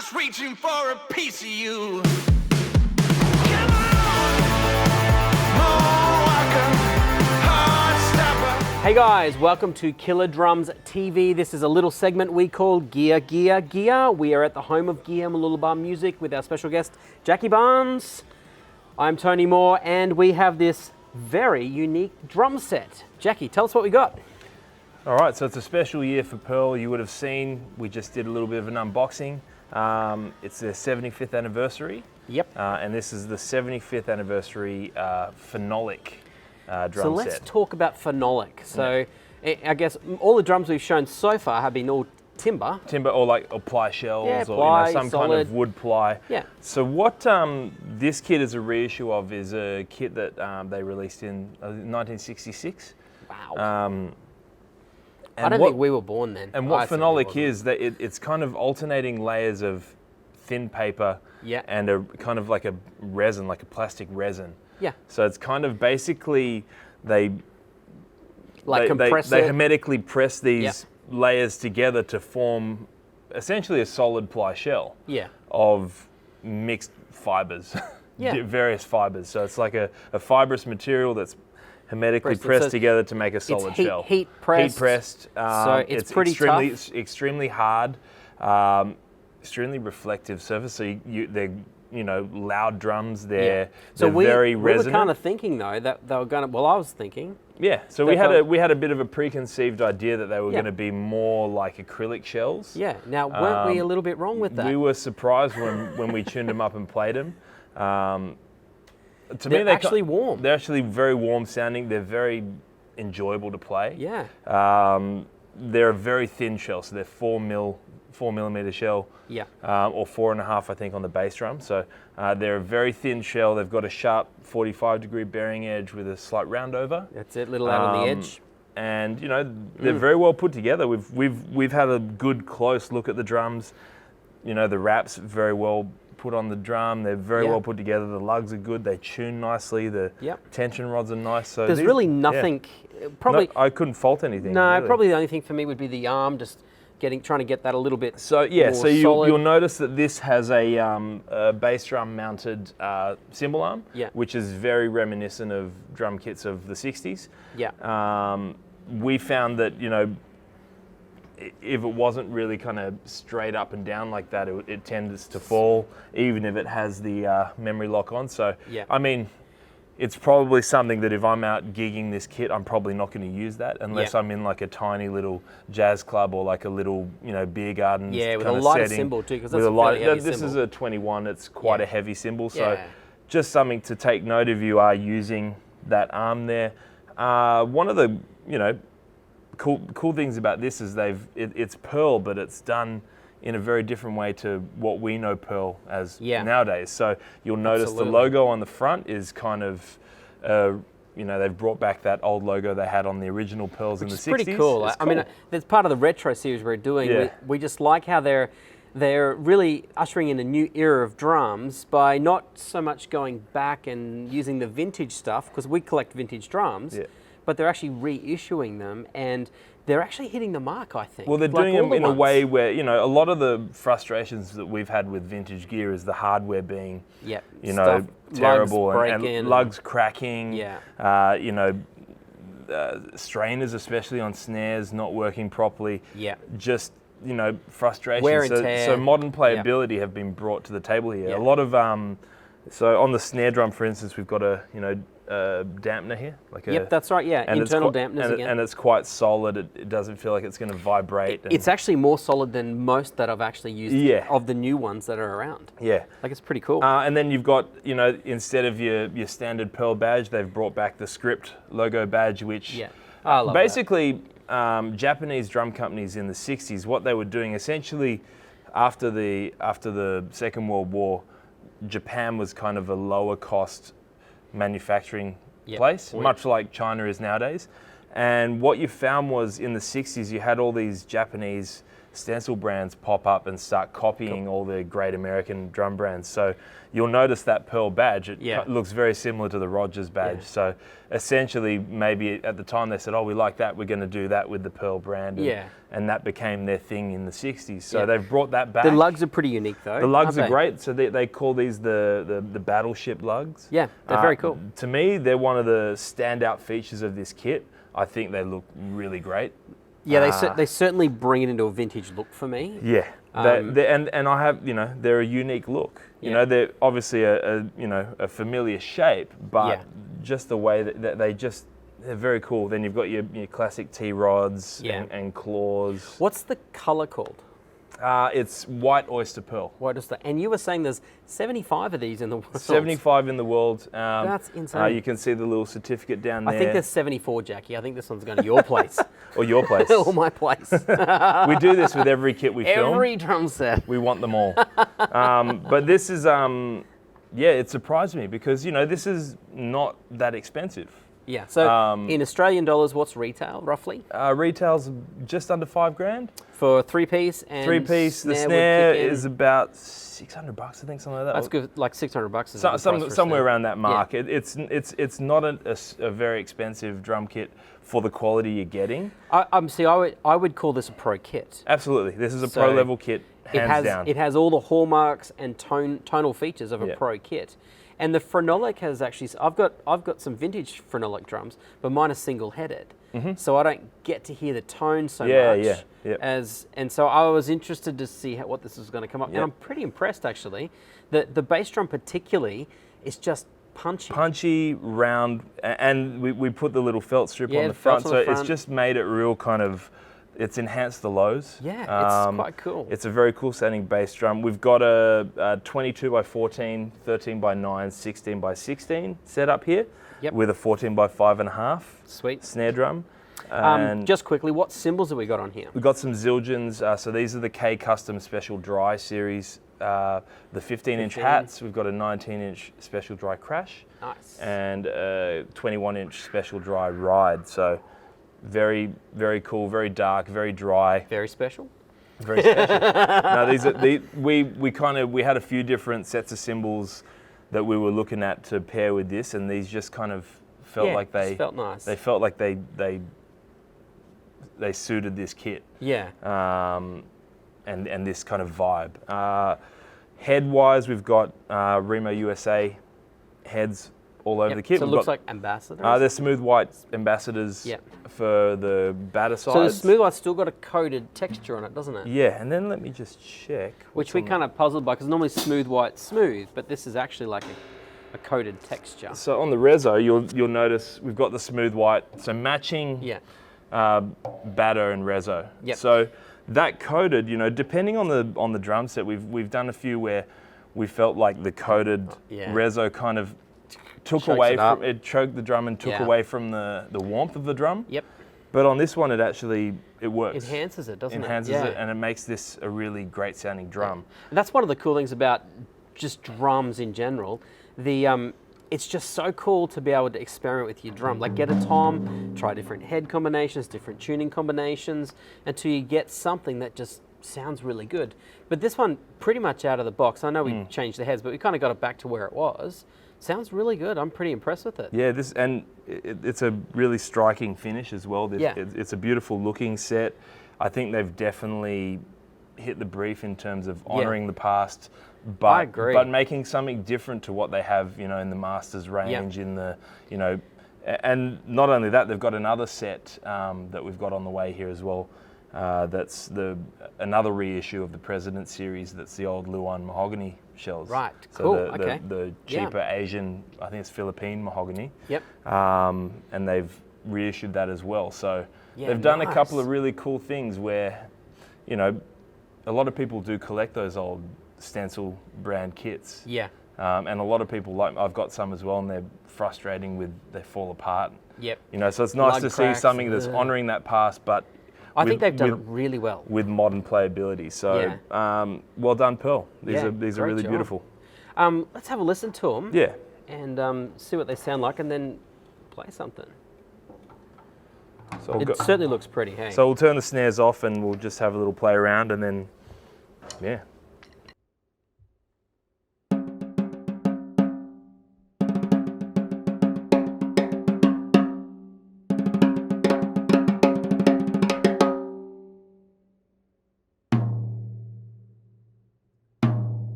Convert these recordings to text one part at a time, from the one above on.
just reaching for a piece of you. Hey guys, welcome to Killer Drums TV. This is a little segment we call Gear, Gear, Gear. We are at the home of Gear Malulabar Music with our special guest, Jackie Barnes. I'm Tony Moore, and we have this very unique drum set. Jackie, tell us what we got. All right, so it's a special year for Pearl. You would have seen, we just did a little bit of an unboxing. It's their 75th anniversary. Yep. And this is the 75th anniversary Phenolic drum set. So let's talk about Phenolic. So I guess all the drums we've shown so far have been all timber. Timber or ply shells, Yeah, or ply, some solid. kind of wood ply. Yeah. So what this kit is a reissue of is a kit that they released in 1966. Wow. And I don't think we were born then. And what I certainly Phenolic wasn't. is, that it's kind of alternating layers of thin paper and a kind of like a resin, like a plastic resin. Yeah. So it's kind of basically they compress it. hermetically press these layers together to form essentially a solid ply shell of mixed fibers, various fibers. So it's like a fibrous material that's hermetically pressed together to make a solid shell. Heat pressed. Heat pressed. So it's pretty tough. Extremely hard, extremely reflective surface. So they're loud drums. They're very resonant. We were kind of thinking though that they were going to. Well, I was thinking. Yeah. So we had a bit of a preconceived idea that they were going to be more like acrylic shells. Yeah. Now, weren't we a little bit wrong with that? We were surprised when we tuned them up and played them. To they're me, actually warm. They're actually very warm sounding. They're very enjoyable to play. Yeah. They're a very thin shell, so they're 4 millimeter shell. Yeah. Or 4.5, I think, on the bass drum. So they're a very thin shell. They've got a sharp 45-degree bearing edge with a slight round over. That's it, little out on the edge. And they're very well put together. We've had a good close look at the drums. The wraps very well put on the drum. They're very well put together. The lugs are good. They tune nicely. The tension rods are nice. So there's really nothing. Probably I couldn't fault anything. No, really. Probably the only thing for me would be the arm, just trying to get that a little bit. So more solid. You'll notice that this has a bass drum mounted cymbal arm, which is very reminiscent of drum kits of the 60s. Yeah. We found that if it wasn't really kind of straight up and down like that, it tends to fall, even if it has the memory lock on. So, I mean, it's probably something that if I'm out gigging this kit, I'm probably not going to use that unless I'm in like a tiny little jazz club or like a little, beer garden. Yeah, with kind a of lighter setting. cymbal too, because that's With a fairly heavy This cymbal. is a 21. It's quite a heavy cymbal. So, just something to take note if you are using that arm there. One of the, cool things about this is it's Pearl, but it's done in a very different way to what we know Pearl as nowadays. So you'll notice the logo on the front is kind of, they've brought back that old logo they had on the original Pearls in the 60s. It's pretty cool. I mean, that's part of the retro series we're doing. Yeah. We just like how they're really ushering in a new era of drums by not so much going back and using the vintage stuff, because we collect vintage drums. Yeah. But they're actually reissuing them, and they're actually hitting the mark, I think. Well, they're doing them in a way where, a lot of the frustrations that we've had with vintage gear is the hardware being, terrible, and lugs cracking, strainers, especially on snares, not working properly. Yeah. Just, frustration. Wear and tear. So modern playability have been brought to the table here. A lot of, so on the snare drum, for instance, we've got a, dampener here. That's right, internal dampeners again. And it's quite solid. It doesn't feel like it's going to vibrate. It's actually more solid than most that I've actually used of the new ones that are around. Yeah. It's pretty cool. And then you've got, instead of your standard Pearl badge, they've brought back the script logo badge, which I love basically Japanese drum companies in the 60s, what they were doing essentially after the Second World War, Japan was kind of a lower cost manufacturing place, much like China is nowadays. And what you found was in the 60s, you had all these Japanese stencil brands pop up and start copying all the great American drum brands. So you'll notice that pearl badge. It looks very similar to the Rogers badge. Yeah. So essentially, maybe at the time they said, oh, we like that, we're going to do that with the pearl brand. And that became their thing in the 60s. So they've brought that back. The lugs are pretty unique though. The lugs are great. So they call these the battleship lugs. Yeah, they're very cool. To me, they're one of the standout features of this kit. I think they look really great. Yeah, they certainly bring it into a vintage look for me. Yeah, and I have, they're a unique look. You know, they're obviously a familiar shape, but just the way that they're very cool. Then you've got your classic T-rods and claws. What's the color called? It's white oyster pearl. White oyster. And you were saying there's 75 of these in the world. 75 in the world. That's insane. You can see the little certificate down there. I think there's 74, Jackie. I think this one's going to your place. Or your place. Or my place. We do this with every kit we film. Every drum set. We want them all. But this is, it surprised me because, this is not that expensive. Yeah, so in Australian dollars, what's retail, roughly? Retail's just under $5,000. For three-piece and three-piece, the snare is about $600, I think, something like that. That's good, like $600 is somewhere around that mark. Yeah. It's not a very expensive drum kit for the quality you're getting. I would call this a pro kit. Absolutely, this is a pro level kit, hands down. It has all the hallmarks and tonal features of a pro kit. And the Phenolic has actually, I've got some vintage Phenolic drums, but mine are single-headed. So I don't get to hear the tone so much. And so I was interested to see what this was going to come up. And I'm pretty impressed, actually. The bass drum particularly is just punchy. Punchy, round, and we put the little felt strip on the front. So it's just made it real kind of, it's enhanced the lows. Yeah, it's quite cool. It's a very cool sounding bass drum. We've got a 22 by 14, 13 by 9, 16 by 16 set up here with a 14 by 5.5 Sweet snare drum. Just quickly, what cymbals have we got on here? We've got some Zildjians. So these are the K Custom Special Dry series. The 15-inch hats. We've got a 19-inch Special Dry Crash. Nice. And a 21-inch Special Dry Ride. So very, very cool, very dark, very dry. Very special. Very special. No, we had a few different sets of cymbals that we were looking at to pair with this, and these just kind of felt like they felt nice. They felt like they suited this kit. Yeah. And this kind of vibe. Head-wise, we've got Remo USA heads all over the kit. So it looks like ambassadors? They're smooth white ambassadors for the batter sides. So the smooth white's still got a coated texture on it, doesn't it? Yeah, and then let me just check. Which we kind of puzzled by, because normally smooth white's smooth, but this is actually like a coated texture. So on the Rezo, you'll notice we've got the smooth white, so matching batter and Rezo. Yep. So that coated, depending on the drum set, we've done a few where we felt like the coated Rezo kind of took away from it, choked the drum and took away from the warmth of the drum. Yep. But on this one, it works. Enhances it, doesn't it? Enhances it, and it makes this a really great sounding drum. And that's one of the cool things about just drums in general. It's just so cool to be able to experiment with your drum. Like get a tom, try different head combinations, different tuning combinations, until you get something that just sounds really good. But this one, pretty much out of the box. I know we changed the heads, but we kind of got it back to where it was. Sounds really good. I'm pretty impressed with it. Yeah, it's a really striking finish as well. It's a beautiful looking set. I think they've definitely hit the brief in terms of honouring the past, but making something different to what they have, in the Masters range, in the, and not only that, they've got another set that we've got on the way here as well. That's another reissue of the President series. That's the old Luan mahogany shells. Right, so cool. The cheaper Asian, I think it's Philippine mahogany. Yep. And they've reissued that as well. So they've done a couple of really cool things where, a lot of people do collect those old stencil brand kits. Yeah. And a lot of people I've got some as well, and they're frustrating they fall apart. Yep. So it's nice to see something that's honouring that past, but I think they've done it really well with modern playability. So, well done, Pearl. These are really beautiful. Let's have a listen to them. Yeah. And see what they sound like, and then play something. So we'll It certainly looks pretty, hey? So we'll turn the snares off and we'll just have a little play around and then, yeah.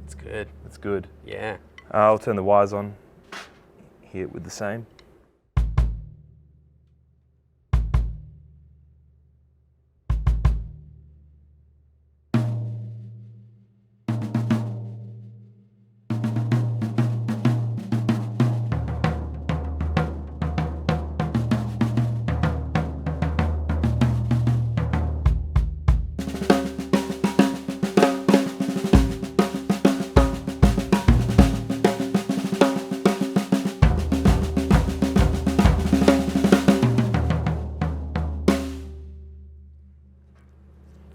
It's good. That's good. Yeah. I'll turn the wires on, hit it with the same.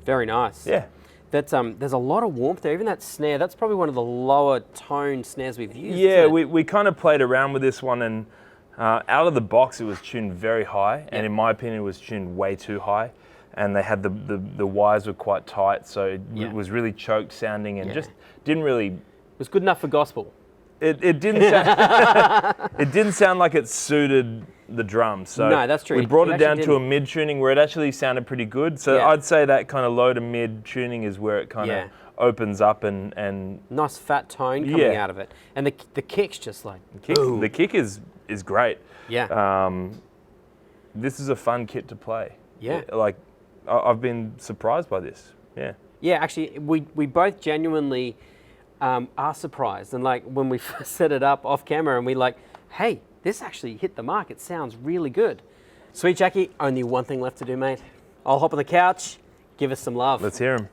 Very nice. Yeah. That's there's a lot of warmth there. Even that snare, that's probably one of the lower tone snares we've used. Yeah, isn't it? we kind of played around with this one and out of the box it was tuned very high, and in my opinion it was tuned way too high, and they had the wires were quite tight, so it was really choked sounding and just didn't really... It was good enough for gospel. It didn't sound, it didn't sound like it suited the drums. So no, that's true. We brought it down to a didn't. mid tuning where it actually sounded pretty good. So I'd say that kind of low to mid tuning is where it kind of opens up and Nice fat tone coming out of it, and the kick's just like the kick is great. Yeah. This is a fun kit to play. Yeah. Like I've been surprised by this. Yeah. Yeah, actually, we both genuinely are surprised, and like when we first set it up off camera, and we like, hey, this actually hit the mark. It sounds really good. Sweet Jackie, only one thing left to do, mate. I'll hop on the couch, give us some love. Let's hear him.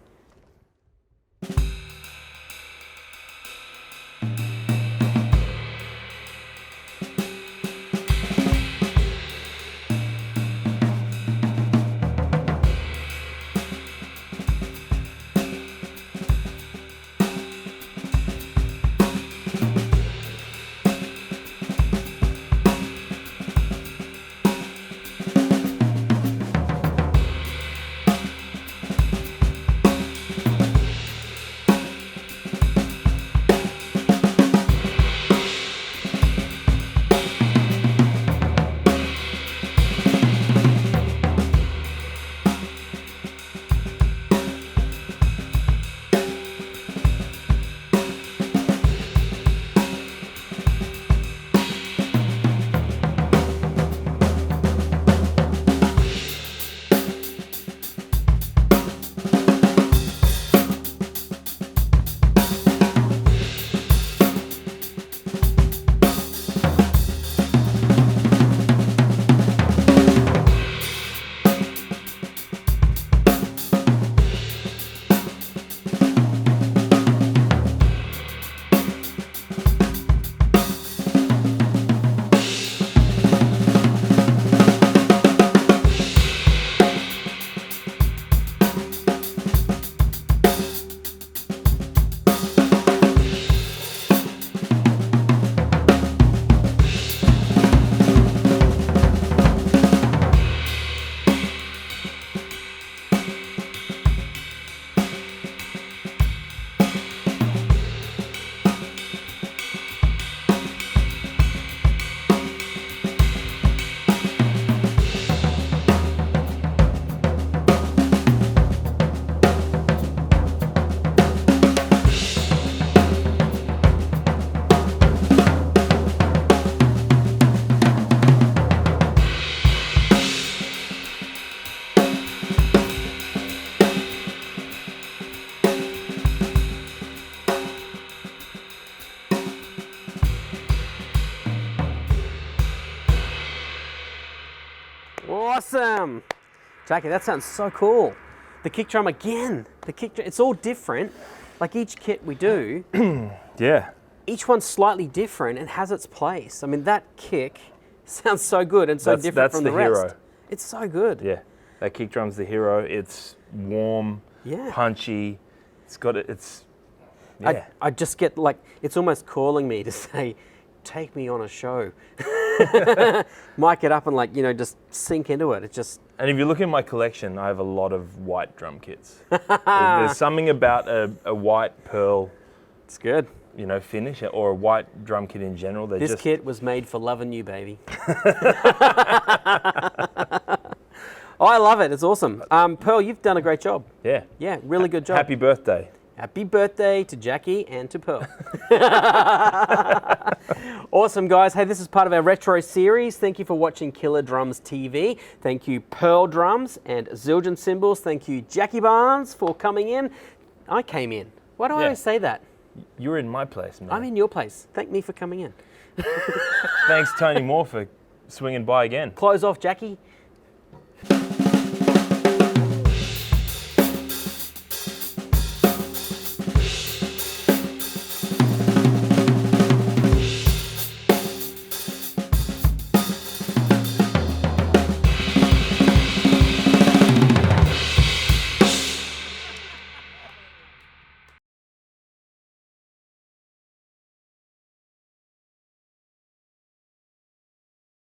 Jackie, that sounds so cool. The kick drum again. It's all different. Like each kit we do, Yeah. each one's slightly different and has its place. I mean, that kick sounds so good and so different from the rest. Hero. It's so good. Yeah. That kick drum's the hero. It's warm, punchy. Yeah. I just get like, it's almost calling me to say, take me on a show. Mic it up and like, just sink into it. It's just... And if you look in my collection, I have a lot of white drum kits. There's something about a white pearl. It's good. Finish or a white drum kit in general. This kit was made for loving you, baby. Oh, I love it. It's awesome. Pearl, you've done a great job. Yeah. Yeah, really good job. Happy birthday. Happy birthday to Jackie and to Pearl. Awesome, guys. Hey, this is part of our retro series. Thank you for watching Killer Drums TV. Thank you, Pearl Drums and Zildjian Cymbals. Thank you, Jackie Barnes, for coming in. I came in. Why do I always say that? You're in my place, man. I'm in your place. Thank me for coming in. Thanks, Tony Moore, for swinging by again. Close off, Jackie.